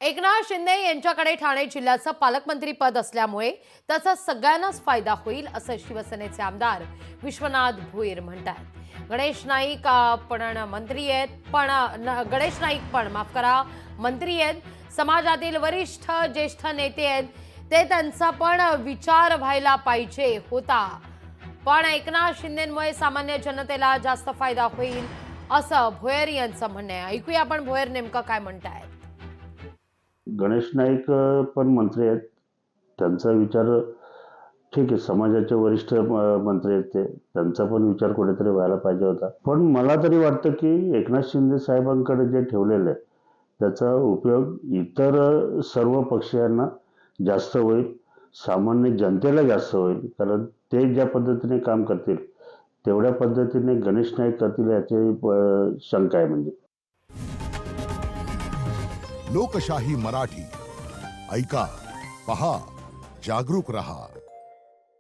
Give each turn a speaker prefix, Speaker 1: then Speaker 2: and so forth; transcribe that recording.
Speaker 1: एकनाथ शिंदे यांच्याकडे ठाणे जिल्ह्याचं पालकमंत्री पद असल्यामुळे त्याचा सगळ्यांनाच फायदा होईल असं शिवसेनेचे आमदार विश्वनाथ भोईर म्हणतात। गणेश नाईक मंत्री आहेत, समाजातील वरिष्ठ ज्येष्ठ नेते आहेत, ते त्यांचा पण विचार व्हायला पाहिजे होता, पण एकनाथ शिंदेंमुळे सामान्य जनतेला जास्त फायदा होईल असं भोईर यांचं म्हणणं आहे। ऐकूया आपण भोईर नेमकं काय म्हणतायत।
Speaker 2: गणेश नाईक पण मंत्री आहेत, त्यांचा विचार ठीक आहे, समाजाचे वरिष्ठ मंत्री आहेत, त्यांचा पण विचार कुठेतरी व्हायला पाहिजे होता। पण मला तरी वाटतं की एकनाथ शिंदे साहेबांकडे जे ठेवलेलं आहे त्याचा उपयोग इतर सर्व पक्षीयांना जास्त होईल, सामान्य जनतेला जास्त होईल, कारण ते ज्या पद्धतीने काम करतील तेवढ्या पद्धतीने गणेश नाईक करतील याची शंका आहे। म्हणजे
Speaker 3: लोकशाही मराठी ऐका, पहा, जागरूक रहा।